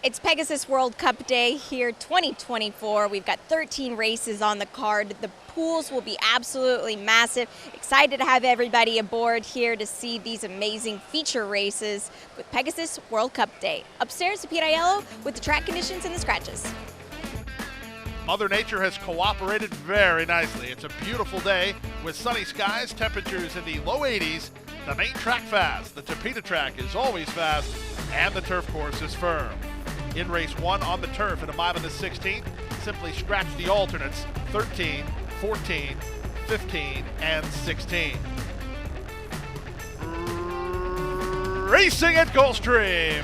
It's Pegasus World Cup Day here, 2024. We've got 13 races on the card. The pools will be absolutely massive. Excited to have everybody aboard here to see these amazing feature races with Pegasus World Cup Day. Upstairs to Pete Aiello with the track conditions and the scratches. Mother Nature has cooperated very nicely. It's a beautiful day with sunny skies, temperatures in the low 80s. The main track fast. The Tapeta track is always fast, and the turf course is firm. In race 1 on the turf at a mile and the 16th, simply scratch the alternates 13, 14, 15, and 16. Racing at Gulfstream.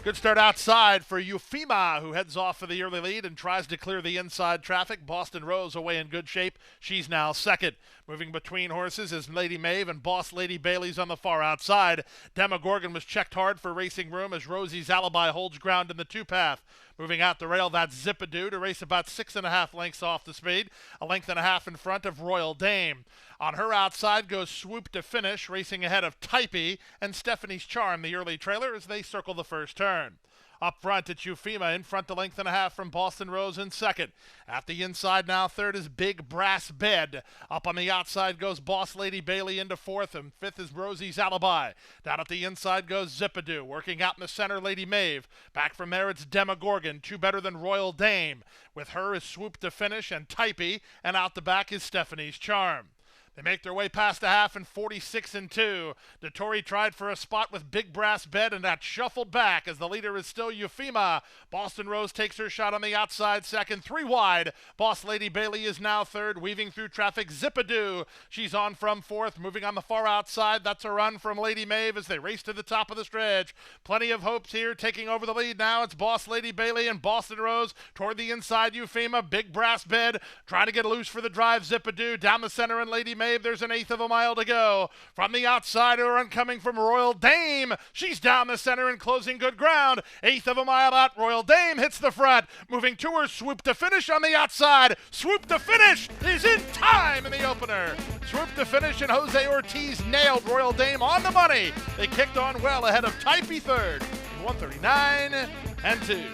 Good start outside for Eufema, who heads off for the early lead and tries to clear the inside traffic. Boston Rose away in good shape. She's now second. Moving between horses is Lady Maeve and Boss Lady Bailey's on the far outside. Demogorgon was checked hard for racing room as Rosie's Alibi holds ground in the two-path. Moving out the rail, that's Zippadoo to race about 6.5 lengths off the speed, a length and a half in front of Royal Dame. On her outside goes Swoop to Finish, racing ahead of Typey and Stephanie's Charm, the early trailer, as they circle the first turn. Up front, it's Eufema, in front, a length and a half from Boston Rose in second. At the inside now, third is Big Brass Bed. Up on the outside goes Boss Lady Bailey into fourth, and fifth is Rosie's Alibi. Down at the inside goes Zippadoo, working out in the center, Lady Maeve. Back from there, it's Demogorgon, two better than Royal Dame. With her is Swoop to Finish and Typey, and out the back is Stephanie's Charm. They make their way past the half in 46-2. DeTore tried for a spot with Big Brass Bed, and that shuffled back as the leader is still Eufema. Boston Rose takes her shot on the outside second, 3 wide. Boss Lady Bailey is now third, weaving through traffic. Zippadoo, she's on from fourth, moving on the far outside. That's a run from Lady Maeve as they race to the top of the stretch. Plenty of hopes here, taking over the lead now. It's Boss Lady Bailey and Boston Rose toward the inside. Eufema, Big Brass Bed, trying to get loose for the drive. Zippadoo down the center, and Lady Maeve, there's an eighth of a mile to go. From the outside, a run coming from Royal Dame. She's down the center and closing good ground. Eighth of a mile out, Royal Dame hits the front. Moving to her, Swoop to Finish on the outside. Swoop to Finish is in time in the opener. Swoop to Finish and Jose Ortiz nailed Royal Dame on the money. They kicked on well ahead of Typey third in 139-2.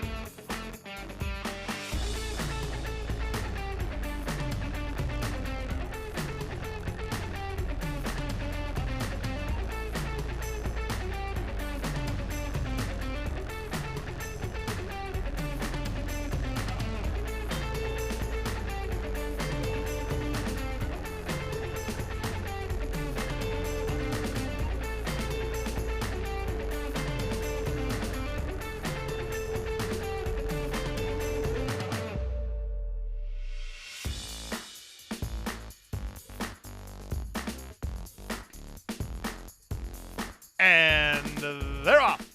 And they're off.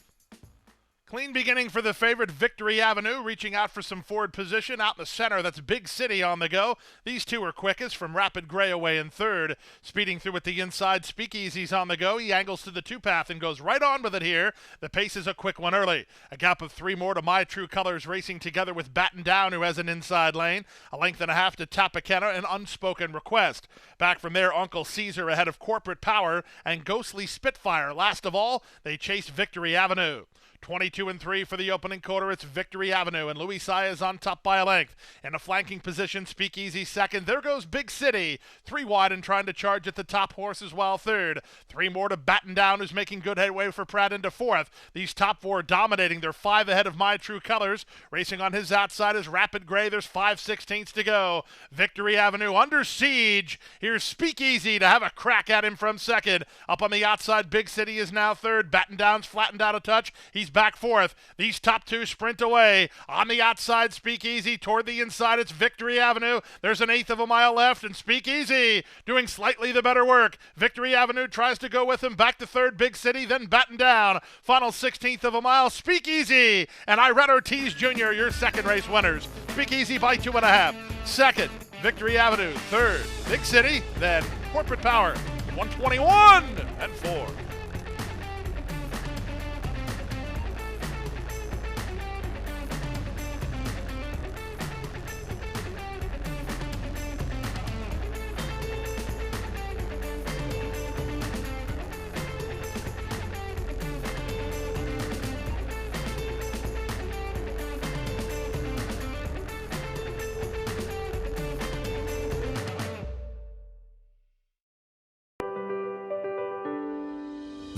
Clean beginning for the favorite, Victory Avenue, reaching out for some forward position. Out in the center, that's Big City on the go. These two are quickest from Rapid Gray away in third. Speeding through at the inside, Speakeasy's on the go. He angles to the two-path and goes right on with it here. The pace is a quick one early. A gap of 3 more to My True Colors, racing together with Batten Down, who has an inside lane. A length and a half to Tapakena, an Unspoken Request. Back from there, Uncle Caesar ahead of Corporate Power and Ghostly Spitfire. Last of all, they chase Victory Avenue. 22-3 for the opening quarter. It's Victory Avenue, and Louis Saya is on top by a length. In a flanking position, Speakeasy second. There goes Big City. 3 wide and trying to charge at the top horse as well, third. 3 more to Batten Down, who's making good headway for Pratt into fourth. These top 4 dominating. They're 5 ahead of My True Colors. Racing on his outside is Rapid Gray. There's 5/16 to go. Victory Avenue under siege. Here's Speakeasy to have a crack at him from second. Up on the outside, Big City is now third. Batten Down's flattened out a touch. He's back fourth. These top 2 sprint away. On the outside, Speakeasy toward the inside. It's Victory Avenue. There's an eighth of a mile left, and Speakeasy doing slightly the better work. Victory Avenue tries to go with him. Back to third, Big City, then Batten Down. Final 16th of a mile, Speakeasy. And Irene Ortiz Jr., your second race winners. Speakeasy by 2.5. Second, Victory Avenue. Third, Big City. Then Corporate Power. 121-4.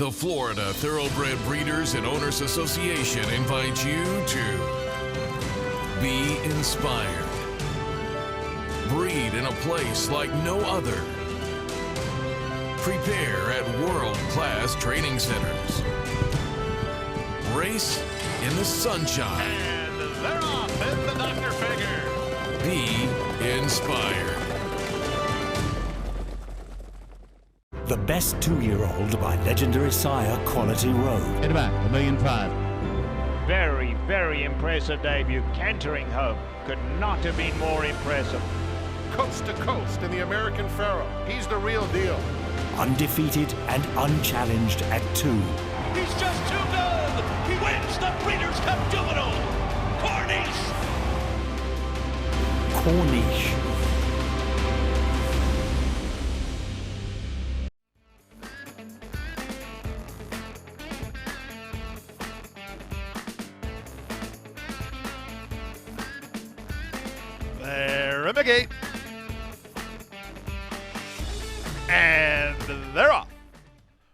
The Florida Thoroughbred Breeders and Owners Association invites you to be inspired. Breed in a place like no other. Prepare at world-class training centers. Race in the sunshine. And they're off in the Dr. Figure. Be inspired. The Best 2-Year-Old by legendary sire Quality Road. Get back, $1,500,000. Very, very impressive debut. Cantering home. Could not have been more impressive. Coast to coast in the American Pharaoh. He's the real deal. Undefeated and unchallenged at 2. He's just too good. He wins the Breeders' Cup Juvenile. Corniche. They're in the gate. And they're off.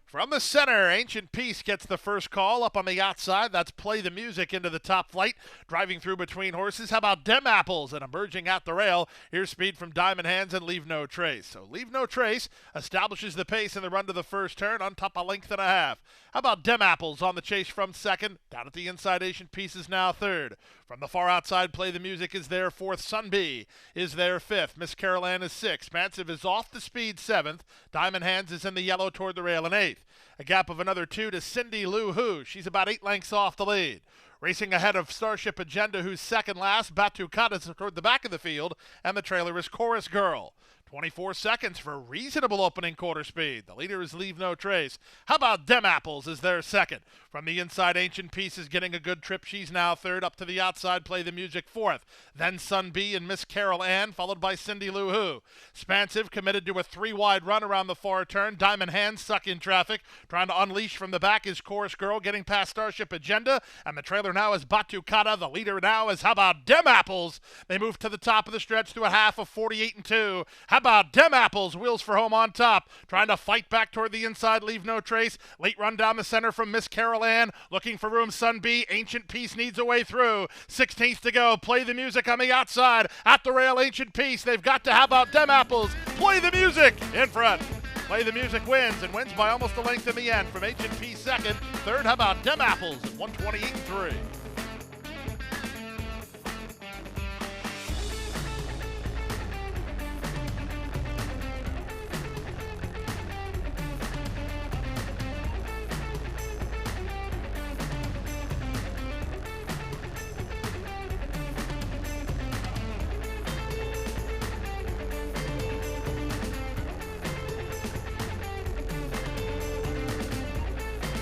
From the center, Ancient Peace gets the first call up on the outside. That's Play the Music into the top flight, driving through between horses. How about Dem Apples and emerging at the rail? Here's speed from Diamond Hands and Leave No Trace. So Leave No Trace establishes the pace in the run to the first turn on top a length and a half. How about Dem Apples on the chase from second? Down at the inside, Ancient Peace is now third. From the far outside, Play the Music is there fourth. Sunbee is there fifth. Miss Carol Ann is sixth. Expansive is off the speed seventh. Diamond Hands is in the yellow toward the rail in eighth. A gap of another 2 to Cindy Lou Who. She's about 8 lengths off the lead. Racing ahead of Starship Agenda, who's second last. Batu Cut is toward the back of the field, and the trailer is Chorus Girl. 24 seconds for reasonable opening quarter speed. The leader is Leave No Trace. How about Dem Apples is their second? From the inside, Ancient Peace is getting a good trip. She's now third. Up to the outside, Play the Music fourth. Then Sunbee and Miss Carol Ann, followed by Cindy Lou Who. Expansive committed to a 3-wide run around the far turn. Diamond Hands stuck in traffic. Trying to unleash from the back is Chorus Girl, getting past Starship Agenda. And the trailer now is Batu Kata. The leader now is How About Dem Apples. They move to the top of the stretch through a half of 48-2. How about Dem Apples? Wheels for home on top. Trying to fight back toward the inside. Leave No Trace. Late run down the center from Miss Carol Ann. Looking for room. Sunbee. Ancient Peace needs a way through. 16th to go. Play the Music on the outside. At the rail, Ancient Peace. They've got to have out Dem Apples. Play the Music in front. Play the Music wins and wins by almost a length in the end. From Ancient Peace second. Third, how about Dem Apples at 128-3.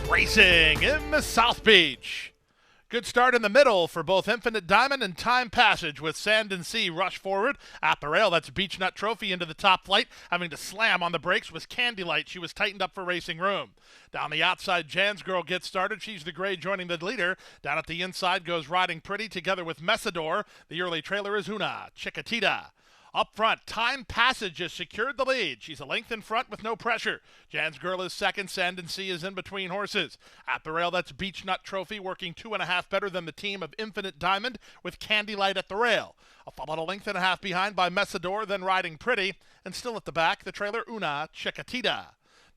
Racing in the South Beach. Good start in the middle for both Infinite Diamond and Time Passage with Sand and Sea rush forward. At the rail, that's Beach Nut Trophy into the top flight. Having to slam on the brakes was Candylight. She was tightened up for racing room. Down the outside, Jan's Girl gets started. She's the gray joining the leader. Down at the inside goes Riding Pretty together with Messador. The early trailer is Una Chiquitita. Up front, Time Passage has secured the lead. She's a length in front with no pressure. Jan's Girl is second. Sand and Sea is in between horses. At the rail, that's Beach Nut Trophy, working 2.5 better than the team of Infinite Diamond with Candylight at the rail. Followed a length and a half behind by Messador, then Riding Pretty. And still at the back, the trailer Una Chiquitita.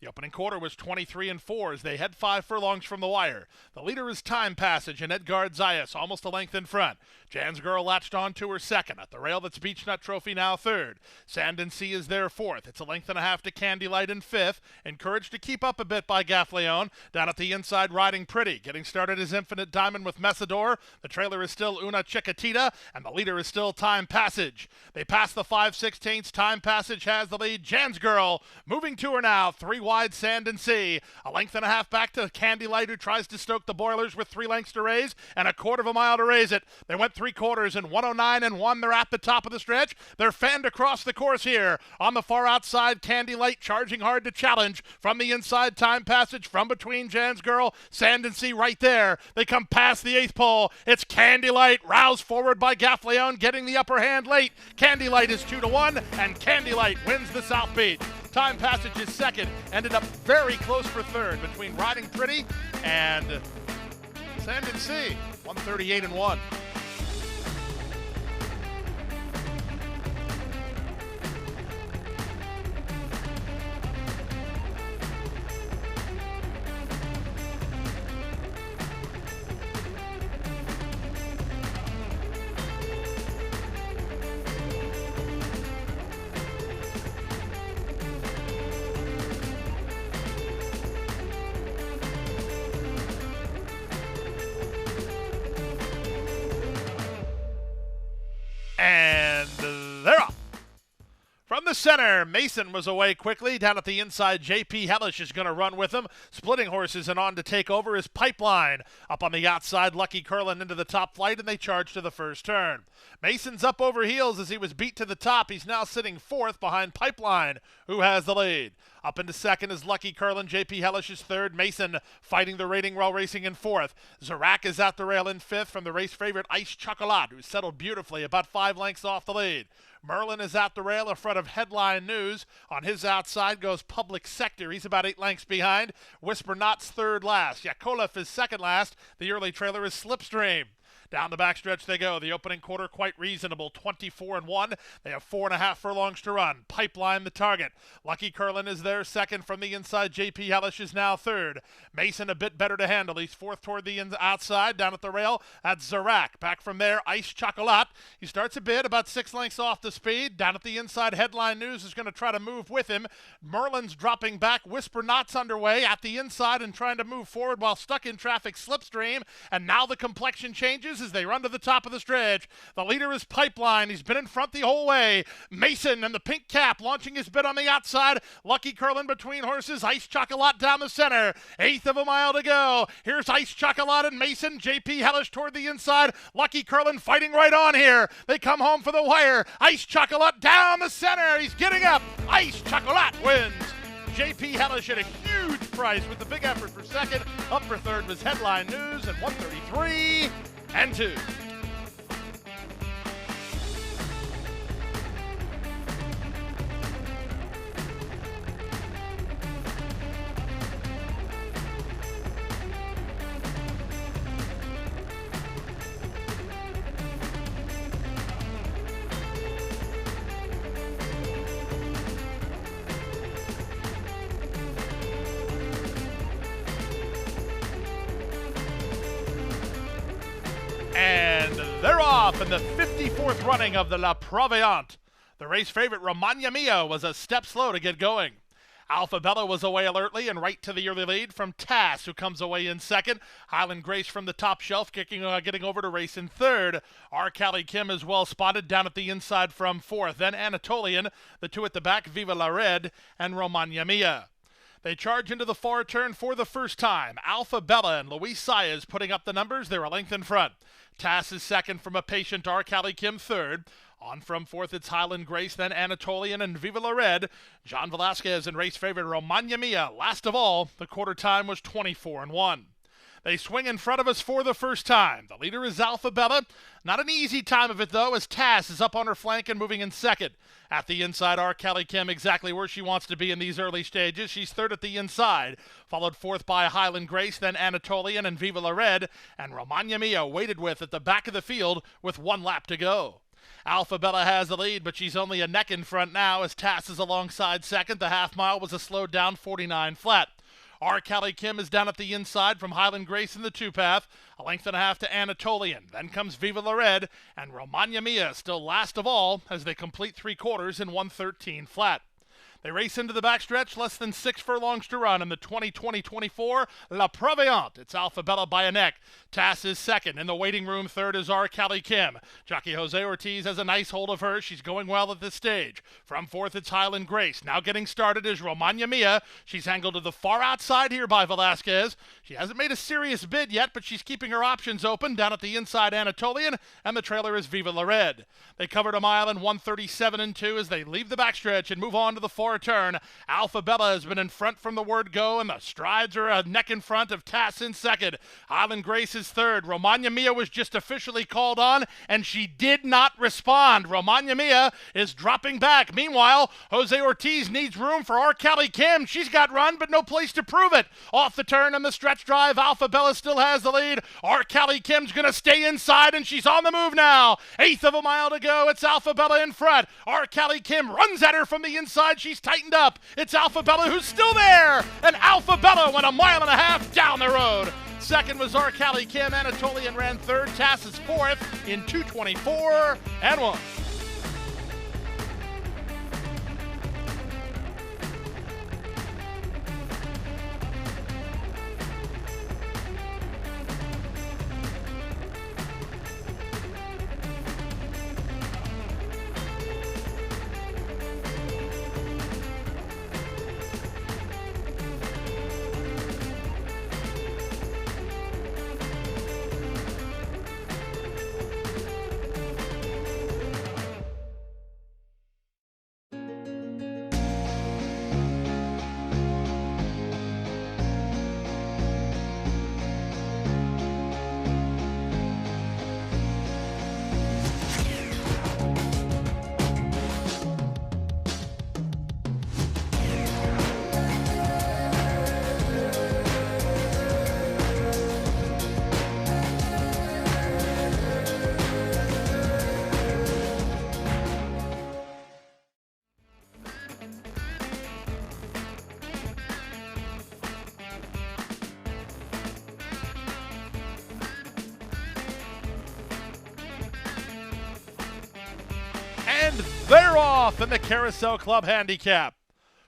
The opening quarter was 23-4 as they head 5 furlongs from the wire. The leader is Time Passage and Edgard Zayas, almost a length in front. Jan's Girl latched on to her second. At the rail, that's Beach Nut Trophy now third. Sand and Sea is there fourth. It's a length and a half to Candylight in fifth. Encouraged to keep up a bit by Gaffleon. Down at the inside, Riding Pretty. Getting started is Infinite Diamond with Messador. The trailer is still Una Chiquitita, and the leader is still Time Passage. They pass the 5/16. Time Passage has the lead. Jan's Girl moving to her now. 3 wide, Sand and Sea. A length and a half back to Candylight, who tries to stoke the boilers with 3 lengths to raise and a quarter of a mile to raise it. They went 3/4 in 109-1. They're at the top of the stretch. They're fanned across the course here. On the far outside, Candylight charging hard to challenge. From the inside, Time Passage from between Jan's Girl, Sand and Sea right there. They come past the 8th pole. It's Candylight, roused forward by Gaffleon, getting the upper hand late. Candylight is 2-1, and Candylight wins the South Beach. Time Passage is second. Ended up very close for third between Riding Pretty and Sand and Sea. 138-1. And they're off. From the center, Mason was away quickly. Down at the inside, J.P. Hellish is going to run with him. Splitting horses and on to take over is Pipeline. Up on the outside, Lucky Curlin into the top flight, and they charge to the first turn. Mason's up over heels as he was beat to the top. He's now sitting fourth behind Pipeline, who has the lead. Up into second is Lucky Curlin. J.P. Hellish is third. Mason fighting the rating while racing in fourth. Zarak is at the rail in fifth from the race favorite Ice Chocolat, who settled beautifully about 5 lengths off the lead. Merlin is at the rail in front of Headline News. On his outside goes Public Sector. He's about 8 lengths behind. Whisper Not's third last. Yakolev is second last. The early trailer is Slipstream. Down the backstretch they go. The opening quarter quite reasonable, 24-1. They have 4.5 furlongs to run. Pipeline the target. Lucky Curlin is there second from the inside. J.P. Hellish is now third. Mason a bit better to handle. He's fourth toward the outside. Down at the rail, that's Zarak. Back from there, Ice Chocolat. He starts a bit, about 6 lengths off the speed. Down at the inside, Headline News is going to try to move with him. Merlin's dropping back. Whisper Not's underway at the inside and trying to move forward while stuck in traffic. Slipstream. And now the complexion changes as they run to the top of the stretch. The leader is Pipeline. He's been in front the whole way. Mason and the pink cap launching his bit on the outside. Lucky Curlin between horses. Ice Chocolat down the center. 1/8 of a mile to go. Here's Ice Chocolat and Mason. J.P. Hellish toward the inside. Lucky Curlin fighting right on here. They come home for the wire. Ice Chocolat down the center. He's getting up. Ice Chocolat wins. J.P. Hellish at a huge price with the big effort for second. Up for third was Headline News at 133-2. And they're off in the 54th running of the La Prevoyante. The race favorite Romagna Mia was a step slow to get going. Alpha Bella was away alertly and right to the early lead from Tass, who comes away in second. Highland Grace from the top shelf, getting over to race in third. Our Callie Kim is well spotted down at the inside from fourth. Then Anatolian, the two at the back, Viva la Red, and Romagna Mia. They charge into the far turn for the first time. Alpha Bella and Luis Saez putting up the numbers. They're a length in front. Tass is second from a patient Our Callie Kim third. On from fourth, it's Highland Grace, then Anatolian and Viva la Red. John Velasquez and race favorite Romagna Mia. Last of all, the quarter time was 24-1. They swing in front of us for the first time. The leader is Alpha Bella. Not an easy time of it, though, as Tass is up on her flank and moving in second. At the inside, Our Callie Kim exactly where she wants to be in these early stages. She's third at the inside, followed fourth by Highland Grace, then Anatolian and Viva la Red, and Romagna Mia waited with at the back of the field with 1 lap to go. Alpha Bella has the lead, but she's only a neck in front now as Tass is alongside second. The half mile was a slowed down 49 flat. Our Callie Kim is down at the inside from Highland Grace in the two-path. A length and a half to Anatolian. Then comes Viva la Red, and Romagna Mia still last of all as they complete 3/4 in 1:13 flat. They race into the backstretch, less than 6 furlongs to run in the 2020-24 La Prevoyante. It's Alpha Bella by a neck. Tass is second. In the waiting room, third is Our Callie Kim. Jockey Jose Ortiz has a nice hold of her. She's going well at this stage. From fourth, it's Highland Grace. Now getting started is Romagna Mia. She's angled to the far outside here by Velasquez. She hasn't made a serious bid yet, but she's keeping her options open. Down at the inside, Anatolian, and the trailer is Viva la Red. They covered a mile in 1:37-2 as they leave the backstretch and move on to the far before a turn. Alpha Bella has been in front from the word go, and the strides are a neck in front of Tass in second. Island Grace is third. Romagna Mia was just officially called on, and she did not respond. Romagna Mia is dropping back. Meanwhile, Jose Ortiz needs room for Arcali Kim. She's got run, but no place to prove it. Off the turn and the stretch drive, Alpha Bella still has the lead. Arcali Kim's going to stay inside, and she's on the move now. Eighth of a mile to go. It's Alpha Bella in front. Arcali Kim runs at her from the inside. She's tightened up. It's Alpha Bella who's still there, and Alpha Bella went a mile and a half down the road. Second was Arcali Kim. Anatolian ran third. Tass is fourth in 2:24.1. And they're off in the Carousel Club Handicap.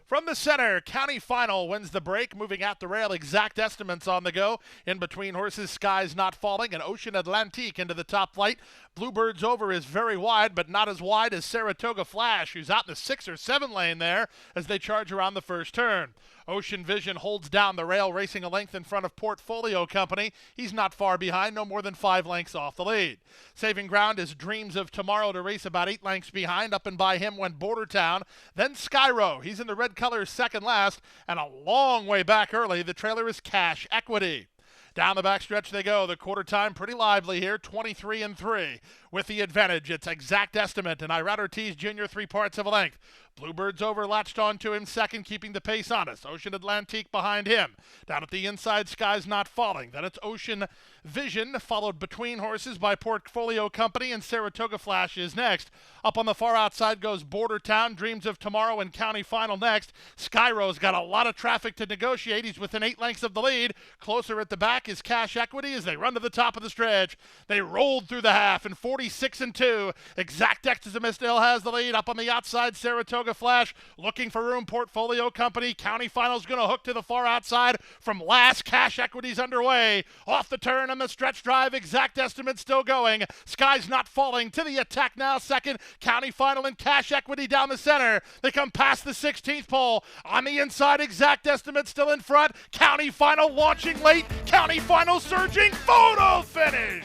From the center, County Final wins the break, moving at the rail. Exact estimates on the go. In between horses, Sky's Not Falling and Ocean Atlantique into the top flight. Bluebird's Over is very wide, but not as wide as Saratoga Flash, who's out in the 6 or 7 lane there as they charge around the first turn. Ocean Vision holds down the rail, racing a length in front of Portfolio Company. He's not far behind, no more than 5 lengths off the lead. Saving ground is Dreams of Tomorrow to race about 8 lengths behind. Up and by him went Bordertown, then Skyro. He's in the red colors second last, and a long way back early. The trailer is Cash Equity. Down the backstretch they go. The quarter time pretty lively here, 23-3. With the advantage, it's Exact Estimate and Irad Ortiz Jr. 3 parts of a length. Bluebird's Over latched onto him second, keeping the pace on us. Ocean Atlantique behind him. Down at the inside, Sky's Not Falling. Then it's Ocean Vision, followed between horses by Portfolio Company, and Saratoga Flash is next. Up on the far outside goes Bordertown, Dreams of Tomorrow, and County Final next. Skyro's got a lot of traffic to negotiate. He's within 8 lengths of the lead. Closer at the back is Cash Equity as they run to the top of the stretch. They rolled through the half in 46-2. Exact Estimate still has the lead. Up on the outside, Saratoga Flash looking for room. Portfolio Company. County Final's going to hook to the far outside from last. Cash Equity's underway. Off the turn on the stretch drive. Exact Estimate still going. Sky's Not Falling to the attack now. Second, County Final and Cash Equity down the center. They come past the 16th pole. On the inside, Exact Estimate still in front. County Final launching late. County Final surging. Photo finish.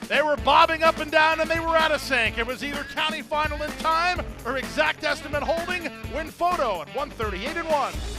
They were bobbing up and down, and they were out of sync. It was either County Final in time or Exact Estimate holding. Win photo at 138-1.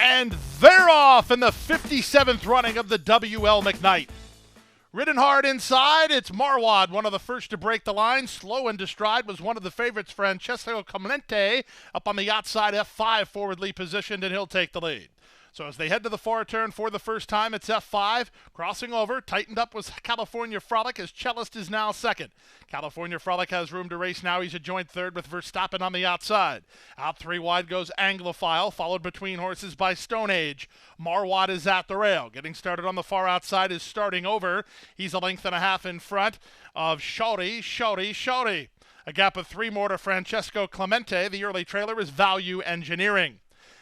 And they're off in the 57th running of the WL McKnight. Ridden hard inside, it's Marwad, one of the first to break the line. Slow and to stride was one of the favorites, Francesco Commente, up on the outside F5 forwardly positioned, and he'll take the lead. So as they head to the far turn for the first time, it's F5. Crossing over, tightened up was California Frolic as Cellist is now second. California Frolic has room to race now. He's a joint third with Verstappen on the outside. Out 3 wide goes Anglophile, followed between horses by Stone Age. Marwad is at the rail. Getting started on the far outside is Starting Over. He's a length and a half in front of Shawty. A gap of 3 more to Francesco Clemente. The early trailer is Value Engineering.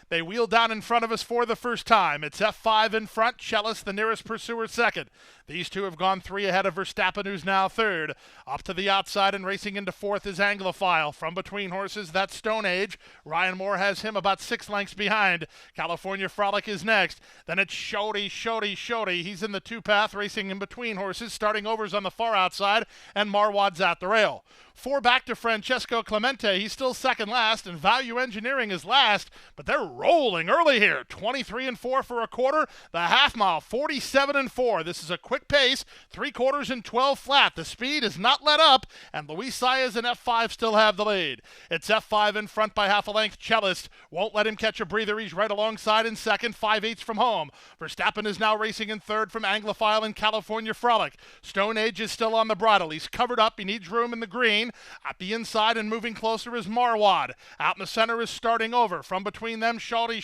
They wheel down in front of us for the first time. It's F5 in front, Cellist the nearest pursuer second. These two have gone 3 ahead of Verstappen, who's now third. Up to the outside and racing into fourth is Anglophile. From between horses, that's Stone Age. Ryan Moore has him about 6 lengths behind. California Frolic is next. Then it's Shawty. He's in the 2-path, racing in between horses. Starting Over's on the far outside, and Marwad's at the rail. 4 back to Francesco Clemente. He's still second last, and Value Engineering is last, but they're rolling early here. 23-4 for a quarter. The half mile, 47-4. This is a quick pace, 3/4 and 12 flat. The speed is not let up, and Luis Saez and F5 still have the lead. It's F5 in front by half a length. Cellist won't let him catch a breather. He's right alongside in second, 5/8 from home. Verstappen is now racing in third from Anglophile and California Frolic. Stone Age is still on the bridle. He's covered up. He needs room in the green. At the inside and moving closer is Marwad. Out in the center is Starting Over. From between them, Shawty.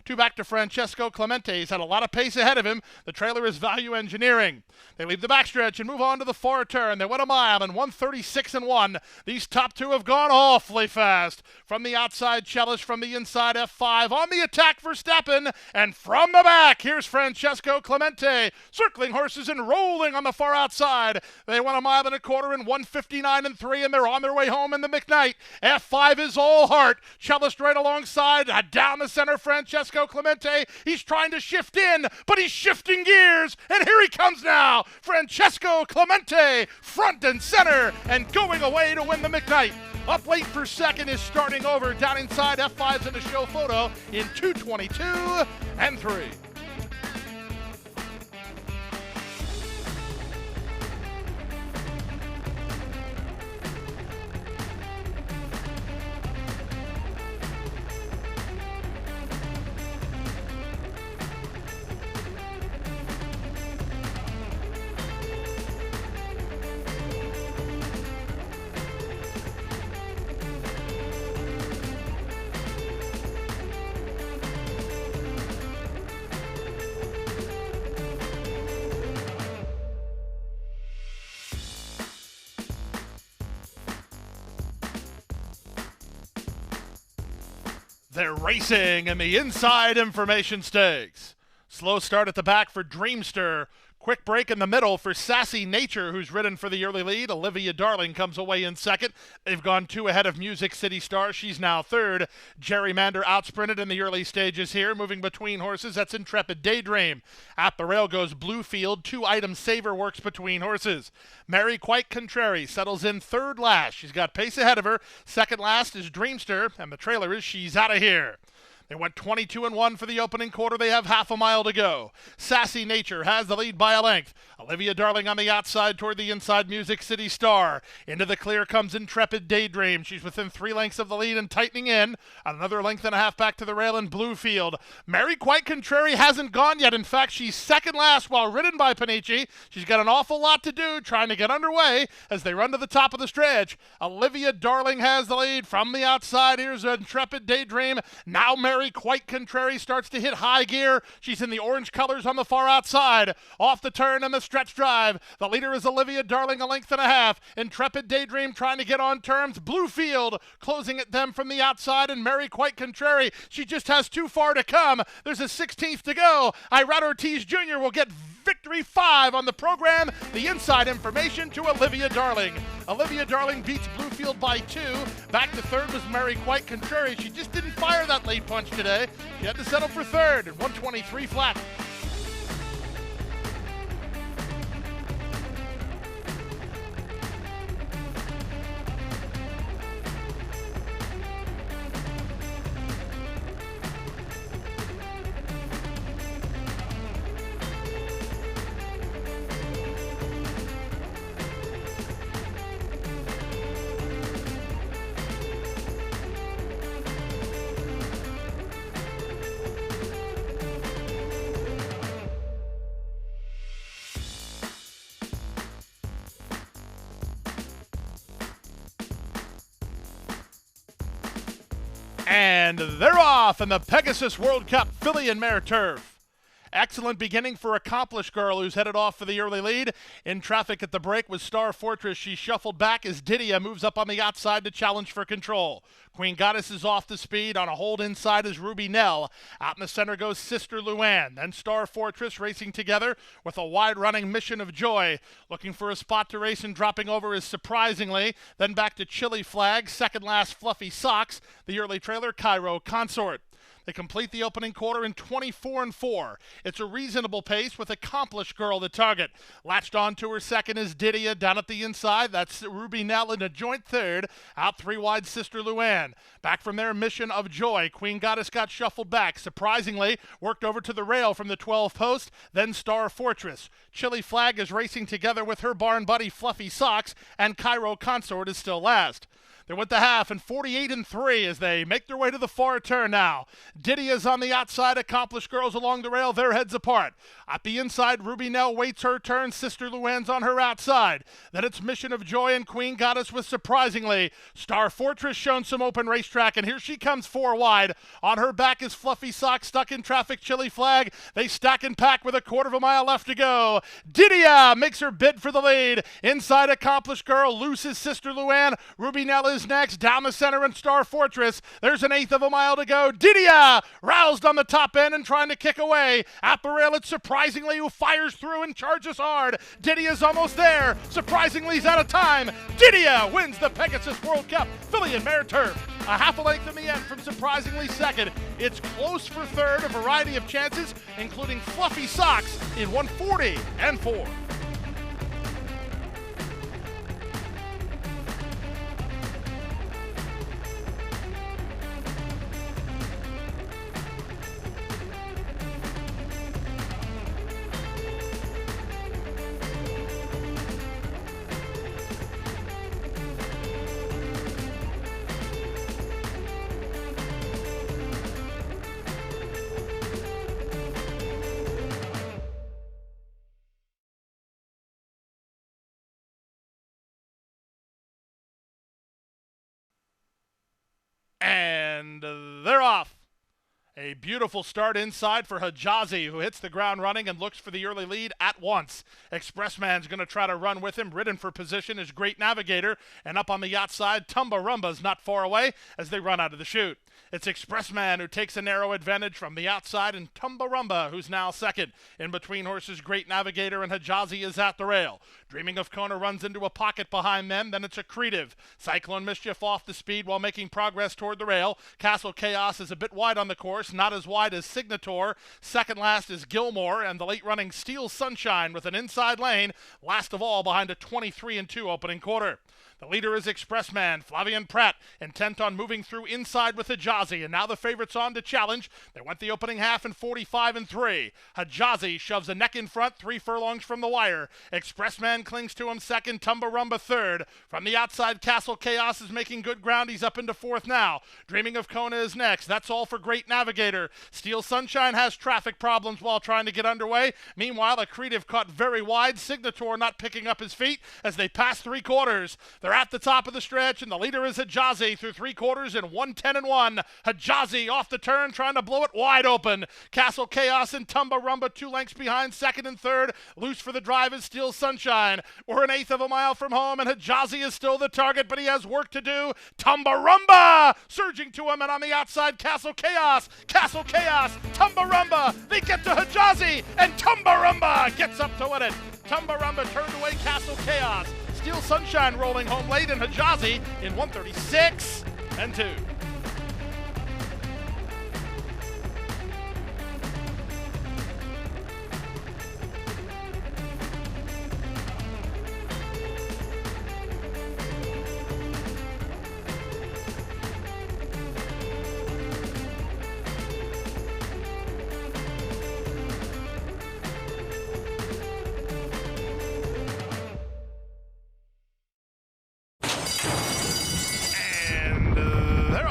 2 back to Francesco Clemente. He's had a lot of pace ahead of him. The trailer is Value Engineering. They leave the backstretch and move on to the far turn. They went a mile in 1:36.1. These top 2 have gone awfully fast. From the outside, Cellist. From the inside, F5. On the attack, Verstappen. And from the back, here's Francesco Clemente. Circling horses and rolling on the far outside. They went a mile and a quarter in 1:59.3, and they're on their way home in the McKnight. F5 is all heart. Cellist right alongside. Down the center, Francesco Clemente. He's trying to shift in, but he's shifting gears. And here he comes now. Francesco Clemente, front and center, and going away to win the McKnight. Up late for second is Starting Over. Down inside, F5's in the show photo in 2:22.3. They're racing in the Inside Information Stakes. Slow start at the back for Dreamster. Quick break in the middle for Sassy Nature, who's ridden for the early lead. Olivia Darling comes away in second. They've gone 2 ahead of Music City Star. She's now third. Gerrymander outsprinted in the early stages here. Moving between horses, that's Intrepid Daydream. At the rail goes Bluefield. 2-item Saver works between horses. Mary Quite Contrary settles in third last. She's got pace ahead of her. Second last is Dreamster, and the trailer is She's Outta Here. They went 22-1 for the opening quarter. They have half a mile to go. Sassy Nature has the lead by a length. Olivia Darling on the outside toward the inside, Music City Star. Into the clear comes Intrepid Daydream. She's within 3 lengths of the lead and tightening in. Another length and a half back to the rail in Bluefield. Mary Quite Contrary hasn't gone yet. In fact, she's second last while ridden by Panici. She's got an awful lot to do trying to get underway as they run to the top of the stretch. Olivia Darling has the lead from the outside. Here's Intrepid Daydream. Now Mary Quite Contrary starts to hit high gear. She's in the orange colors on the far outside. Off the turn and the stretch drive. The leader is Olivia Darling, a length and a half. Intrepid Daydream trying to get on terms. Bluefield closing at them from the outside, and Mary Quite Contrary. She just has too far to come. There's a 16th to go. Irad Ortiz Jr. will get victory 5 on the program. The inside information to Olivia Darling. Olivia Darling beats Bluefield by 2. Back to third was Mary Quite Contrary. She just didn't fire that late punch today. She had to settle for third at 123 flat. And they're off in the Pegasus World Cup Filly and Mare Turf. Excellent beginning for Accomplished Girl, who's headed off for the early lead. In traffic at the break with Star Fortress. She shuffled back as Didia moves up on the outside to challenge for control. Queen Goddess is off the speed. On a hold inside is Ruby Nell. Out in the center goes Sister Luann. Then Star Fortress racing together with a wide-running Mission of Joy. Looking for a spot to race and dropping over is Surprisingly. Then back to Chili Flag. Second last Fluffy Socks. The early trailer Cairo Consort. They complete the opening quarter in 24-4. It's a reasonable pace with Accomplished Girl the target. Latched on to her second is Didia down at the inside. That's Ruby Nell in a joint third. Out three wide Sister Luann. Back from their Mission of Joy. Queen Goddess got shuffled back. Surprisingly, worked over to the rail from the 12 post. Then Star Fortress. Chili Flag is racing together with her barn buddy Fluffy Socks. And Cairo Consort is still last. They're with the half and 48-3 as they make their way to the far turn now. Didia's on the outside. Accomplished Girls along the rail. Their heads apart. At the inside, Ruby Nell waits her turn. Sister Luann's on her outside. Then it's Mission of Joy and Queen Goddess with Surprisingly. Star Fortress shown some open racetrack, and here she comes four wide. On her back is Fluffy Sock stuck in traffic. Chili Flag. They stack and pack with a quarter of a mile left to go. Didia makes her bid for the lead. Inside Accomplished Girl. Loose is Sister Luann. Ruby Nell is next. Down the center and Star Fortress. There's an eighth of a mile to go. Didia roused on the top end and trying to kick away. At the rail, it's Surprisingly who fires through and charges hard. Didia's almost there. Surprisingly's out of time. Didia wins the Pegasus World Cup Filly and Mare Turf. A half a length in the end from Surprisingly second. It's close for third. A variety of chances, including Fluffy Socks in 140-4. And they're off. A beautiful start inside for Hijazi, who hits the ground running and looks for the early lead at once. Expressman's going to try to run with him. Ridden for position is Great Navigator. And up on the outside, Tumbarumba's not far away as they run out of the chute. It's Expressman who takes a narrow advantage from the outside, and Tumbarumba, who's now second. In between horses, Great Navigator and Hijazi is at the rail. Dreaming of Kona runs into a pocket behind them, then it's Accretive. Cyclone Mischief off the speed while making progress toward the rail. Castle Chaos is a bit wide on the course, not as wide as Signator. Second last is Gilmore, and the late running Steel Sunshine with an inside lane, last of all behind a 23-2 opening quarter. The leader is Expressman, Flavian Pratt, intent on moving through inside with Hijazi, and now the favorites on to challenge. They went the opening half in 45-3. Hijazi shoves a neck in front, 3 furlongs from the wire. Expressman clings to him second, Tumbarumba third. From the outside, Castle Chaos is making good ground. He's up into fourth now. Dreaming of Kona is next. That's all for Great Navigator. Steel Sunshine has traffic problems while trying to get underway. Meanwhile, Accretive caught very wide. Signator not picking up his feet as they pass three quarters. They're at the top of the stretch, and the leader is Hijazi through three quarters in 110-1. Hijazi off the turn, trying to blow it wide open. Castle Chaos and Tumbarumba 2 lengths behind second and third. Loose for the drive is Steel Sunshine. We're an eighth of a mile from home, and Hijazi is still the target, but he has work to do. Tumbarumba surging to him, and on the outside, Castle Chaos. Castle Chaos, Tumbarumba. They get to Hijazi, and Tumbarumba gets up to win it. Tumbarumba turned away Castle Chaos. Steel Sunshine rolling home late, and Hijazi in 136-2. They're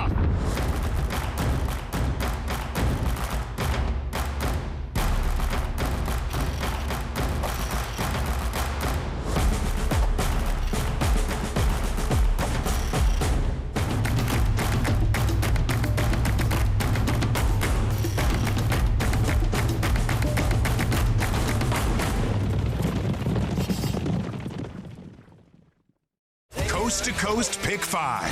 Coast to Coast Pick 5.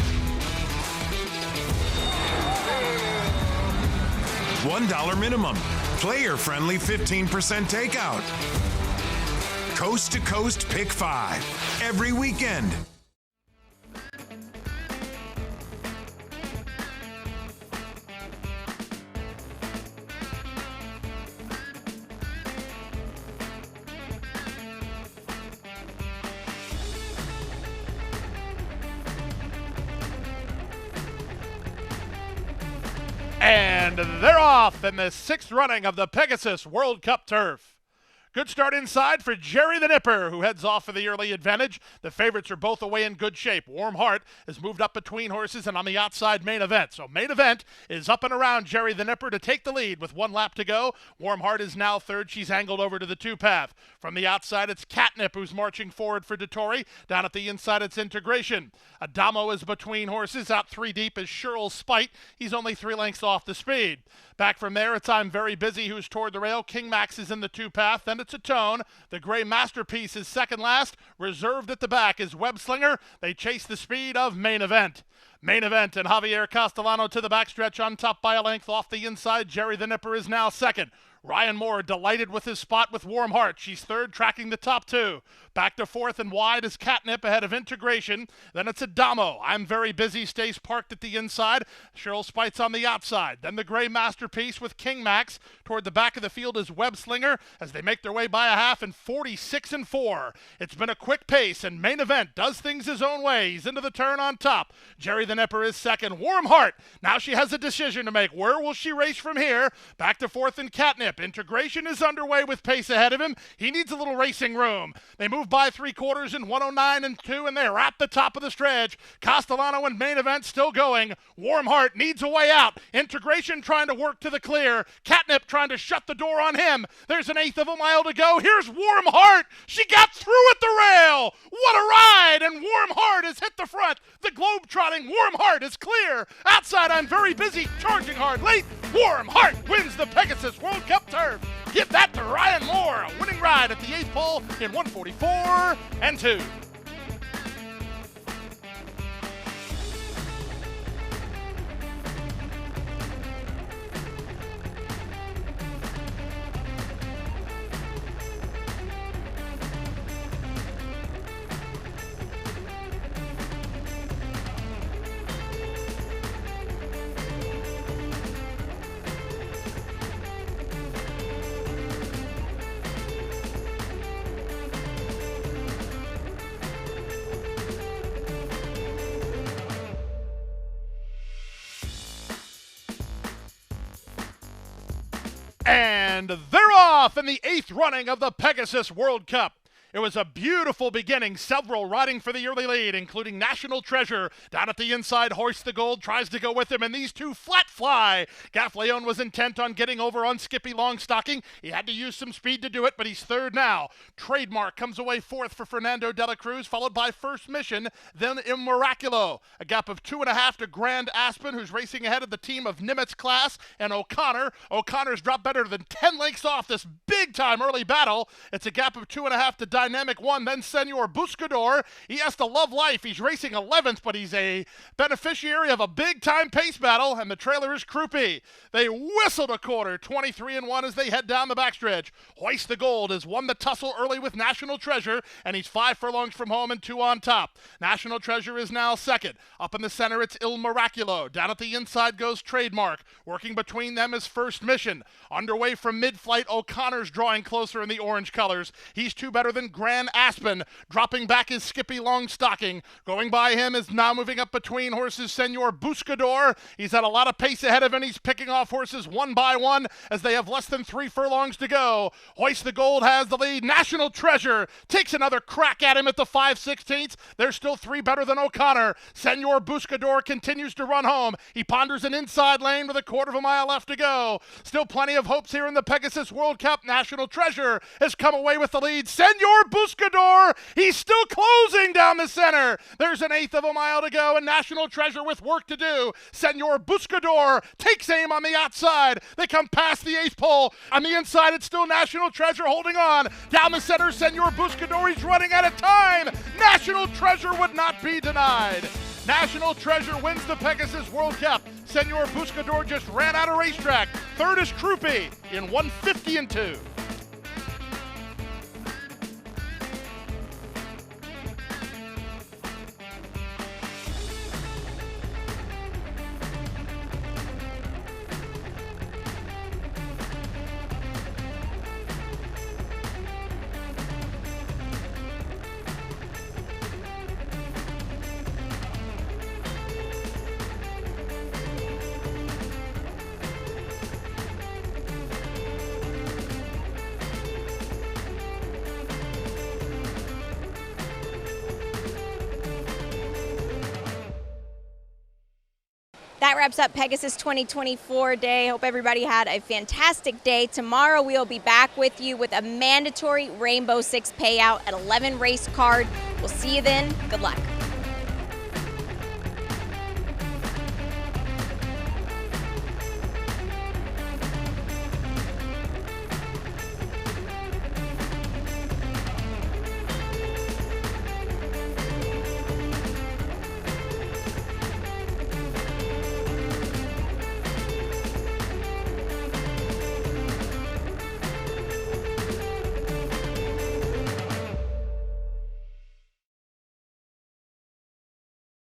$1 minimum. Player-friendly 15% takeout. Coast to Coast Pick 5. Every weekend. And they're off in the 6th running of the Pegasus World Cup Turf. Good start inside for Jerry the Nipper, who heads off for the early advantage. The favorites are both away in good shape. Warm Heart has moved up between horses and on the outside Main Event. So Main Event is up and around Jerry the Nipper to take the lead with 1 lap to go. Warm Heart is now third. She's angled over to the 2-path. From the outside, it's Catnip who's marching forward for Dettori. Down at the inside, it's Integration. Adamo is between horses. Out 3 deep is Sherrill Spite. He's only 3 lengths off the speed. Back from there, it's I'm Very Busy who's toward the rail. King Max is in the 2-path. Then it's a Tone. The Gray Masterpiece is second last. Reserved at the back is Web Slinger. They chase the speed of Main Event. Main Event and Javier Castellano to the backstretch on top by a length off the inside. Jerry the Nipper is now second. Ryan Moore delighted with his spot with Warm Heart. She's third, tracking the top 2. Back to fourth and wide is Catnip ahead of Integration. Then it's Adamo. I'm Very Busy stays parked at the inside. Sherrill Spite's on the outside. Then the Gray Masterpiece with King Max. Toward the back of the field is Web Slinger as they make their way by a half in 46-4. It's been a quick pace and Main Event does things his own way. He's into the turn on top. Jerry the Nipper is second. Warm Heart. Now she has a decision to make. Where will she race from here? Back to fourth and Catnip. Integration is underway with pace ahead of him. He needs a little racing room. They move by 3/4 in 109-2, and they're at the top of the stretch. Castellano and Main Event still going. Warm Heart needs a way out. Integration trying to work to the clear. Catnip trying to shut the door on him. There's an 1/8 of a mile to go. Here's Warm Heart. She got through at the rail. What a ride! And Warm Heart has hit the front. The globe-trotting Warm Heart is clear. Outside, I'm Very Busy, charging hard late. Warm Heart wins the Pegasus World Cup Turf. Give that to Ryan Moore. A winning ride at the 8th pole in 144-2. And they're off in the 8th running of the Pegasus World Cup. It was a beautiful beginning, several riding for the early lead, including National Treasure. Down at the inside, Hoist the Gold tries to go with him, and these two flat fly. Gaffleone was intent on getting over on Skippy Longstocking. He had to use some speed to do it, but he's third now. Trademark comes away fourth for Fernando de la Cruz, followed by First Mission, then Immiraculo. A gap of 2.5 to Grand Aspen, who's racing ahead of the team of Nimitz Class and O'Connor. O'Connor's dropped better than 10 lengths off this big-time early battle. It's a gap of 2.5 to Dynamic One, then Senor Buscador. He has to love life. He's racing 11th, but he's a beneficiary of a big-time pace battle, and the trailer is croupy. They whistled a quarter, 23-1 as they head down the backstretch. Hoist the Gold has won the tussle early with National Treasure, and he's 5 furlongs from home and 2 on top. National Treasure is now second. Up in the center, it's Il Miraculo. Down at the inside goes Trademark. Working between them is First Mission. Underway from mid-flight, O'Connor's drawing closer in the orange colors. He's 2 better than Grand Aspen. Dropping back is Skippy Longstocking. Going by him is now moving up between horses Senor Buscador. He's had a lot of pace ahead of him. He's picking off horses one by one as they have less than 3 furlongs to go. Hoist the Gold has the lead. National Treasure takes another crack at him at the 5/16. There's still 3 better than O'Connor. Senor Buscador continues to run home. He ponders an inside lane with a 1/4 of a mile left to go. Still plenty of hopes here in the Pegasus World Cup. National Treasure has come away with the lead. Senor Senor Buscador, he's still closing down the center. There's an eighth of a mile to go, and National Treasure with work to do. Senor Buscador takes aim on the outside. They come past the eighth pole. On the inside, it's still National Treasure holding on. Down the center, Senor Buscador, he's running out of time. National Treasure would not be denied. National Treasure wins the Pegasus World Cup. Senor Buscador just ran out of racetrack. Third is Krupe in 1:50.2. That wraps up Pegasus 2024 day. Hope everybody had a fantastic day. Tomorrow we'll be back with you with a mandatory Rainbow Six payout at 11 race card. We'll see you then. Good luck.